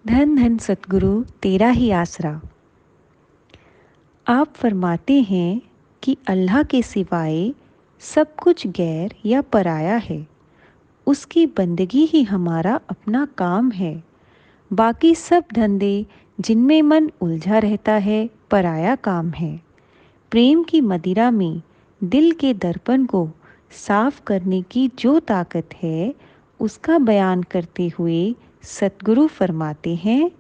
धन धन सतगुरु तेरा ही आसरा। आप फरमाते हैं कि अल्लाह के सिवाय सब कुछ गैर या पराया है। उसकी बंदगी ही हमारा अपना काम है। बाकी सब धंधे जिनमें मन उलझा रहता है पराया काम है। प्रेम की मदिरा में दिल के दर्पण को साफ करने की जो ताकत है, उसका बयान करते हुए सतगुरु फरमाते हैं,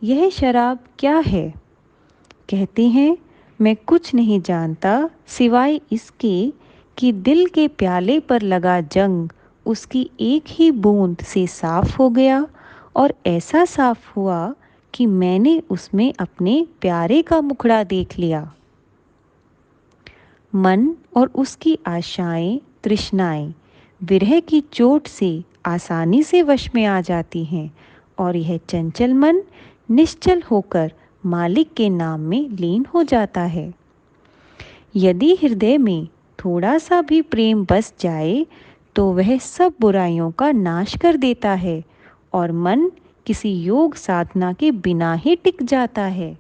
यह शराब क्या है? कहते हैं, मैं कुछ नहीं जानता सिवाय इसके कि दिल के प्याले पर लगा जंग उसकी एक ही बूंद से साफ हो गया, और ऐसा साफ हुआ कि मैंने उसमें अपने प्यारे का मुखड़ा देख लिया। मन और उसकी आशाएं, तृष्णाएं विरह की चोट से आसानी से वश में आ जाती हैं, और यह चंचल मन निश्चल होकर मालिक के नाम में लीन हो जाता है। यदि हृदय में थोड़ा सा भी प्रेम बस जाए तो वह सब बुराइयों का नाश कर देता है, और मन किसी योग साधना के बिना ही टिक जाता है।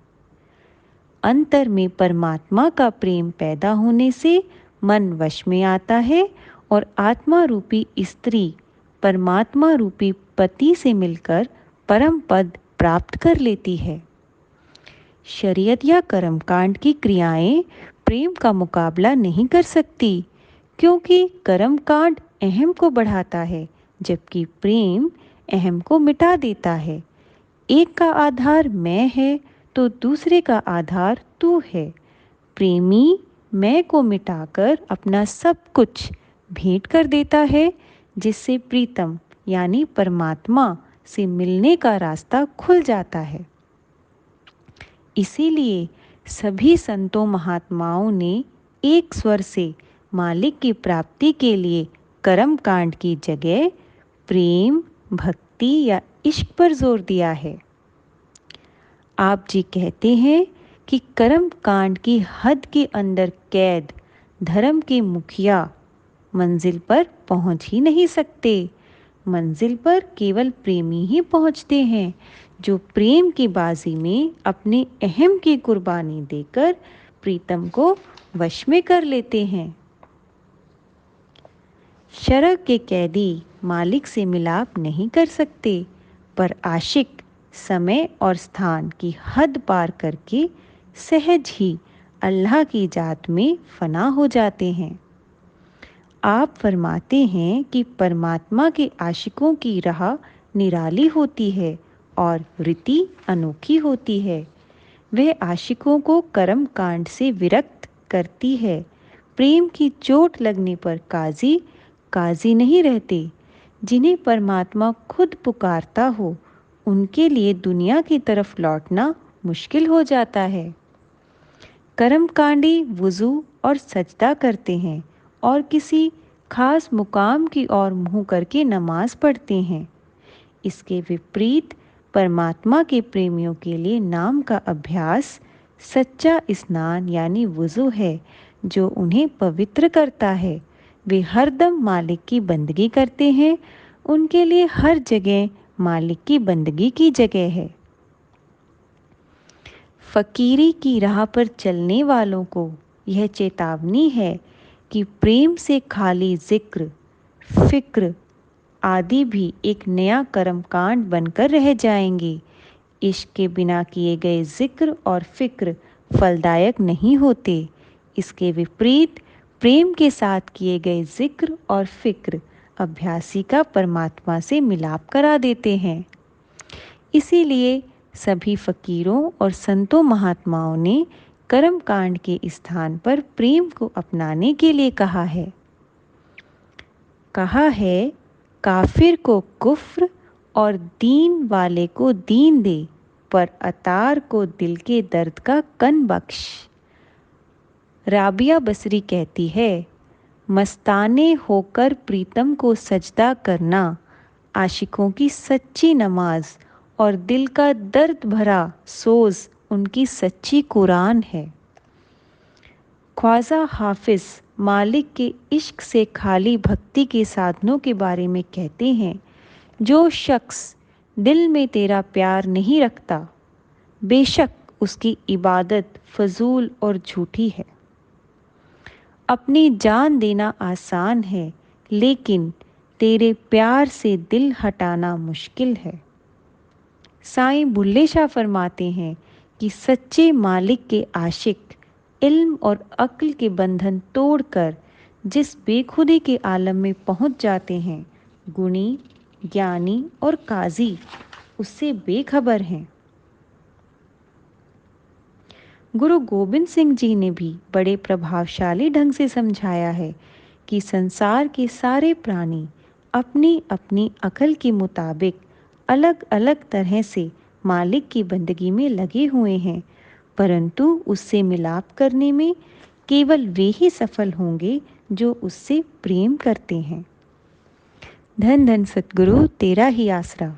अंतर में परमात्मा का प्रेम पैदा होने से मन वश में आता है, और आत्मा रूपी स्त्री परमात्मा रूपी पति से मिलकर परम पद प्राप्त कर लेती है। शरीयत या कर्मकांड की क्रियाएं प्रेम का मुकाबला नहीं कर सकती, क्योंकि कर्मकांड अहम को बढ़ाता है, जबकि प्रेम अहम को मिटा देता है। एक का आधार मैं है तो दूसरे का आधार तू है। प्रेमी मैं को मिटाकर अपना सब कुछ भेंट कर देता है, जिससे प्रीतम यानी परमात्मा से मिलने का रास्ता खुल जाता है। इसीलिए सभी संतों महात्माओं ने एक स्वर से मालिक की प्राप्ति के लिए कर्म कांड की जगह प्रेम, भक्ति या इश्क पर जोर दिया है। आप जी कहते हैं कि कर्म कांड की हद के अंदर कैद धर्म के मुखिया मंजिल पर पहुंच ही नहीं सकते। मंजिल पर केवल प्रेमी ही पहुंचते हैं, जो प्रेम की बाजी में अपने अहम की कुर्बानी देकर प्रीतम को वश में कर लेते हैं। शरअ के कैदी मालिक से मिलाप नहीं कर सकते, पर आशिक समय और स्थान की हद पार करके सहज ही अल्लाह की जात में फना हो जाते हैं। आप फरमाते हैं कि परमात्मा के आशिकों की राह निराली होती है और वृत्ति अनोखी होती है। वह आशिकों को कर्म कांड से विरक्त करती है। प्रेम की चोट लगने पर काजी काजी नहीं रहते। जिन्हें परमात्मा खुद पुकारता हो, उनके लिए दुनिया की तरफ लौटना मुश्किल हो जाता है। कर्मकांडी वुज़ू और सजदा करते हैं और किसी खास मुकाम की ओर मुँह करके नमाज पढ़ते हैं। इसके विपरीत परमात्मा के प्रेमियों के लिए नाम का अभ्यास सच्चा स्नान यानी वुज़ू है, जो उन्हें पवित्र करता है। वे हरदम मालिक की बंदगी करते हैं। उनके लिए हर जगह मालिक की बंदगी की जगह है। फ़कीरी की राह पर चलने वालों को यह चेतावनी है कि प्रेम से खाली जिक्र, फिक्र आदि भी एक नया कर्मकांड बनकर रह जाएंगे। इश्क के बिना किए गए जिक्र और फिक्र फलदायक नहीं होते। इसके विपरीत प्रेम के साथ किए गए जिक्र और फिक्र अभ्यासी का परमात्मा से मिलाप करा देते हैं। इसीलिए सभी फ़कीरों और संतों महात्माओं ने कर्म कांड के स्थान पर प्रेम को अपनाने के लिए कहा है। काफिर को कुफ्र और दीन वाले को दीन दे, पर अतार को दिल के दर्द का कन बख्श। राबिया बसरी कहती है, मस्ताने होकर प्रीतम को सजदा करना आशिकों की सच्ची नमाज, और दिल का दर्द भरा सोज उनकी सच्ची कुरान है। ख्वाजा हाफिज मालिक के इश्क से खाली भक्ति के साधनों के बारे में कहते हैं, जो शख्स दिल में तेरा प्यार नहीं रखता, बेशक उसकी इबादत फजूल और झूठी है। अपनी जान देना आसान है, लेकिन तेरे प्यार से दिल हटाना मुश्किल है। साईं बुल्ले शाह फरमाते हैं कि सच्चे मालिक के आशिक इल्म और अक्ल के बंधन तोड़कर जिस बेखुदी के आलम में पहुंच जाते हैं, गुणी, ज्ञानी और काजी उससे बेखबर हैं। गुरु गोबिंद सिंह जी ने भी बड़े प्रभावशाली ढंग से समझाया है कि संसार के सारे प्राणी अपनी अपनी अकल के मुताबिक अलग अलग तरह से मालिक की बंदगी में लगे हुए हैं, परंतु उससे मिलाप करने में केवल वे ही सफल होंगे जो उससे प्रेम करते हैं। धन धन सतगुरु तेरा ही आसरा।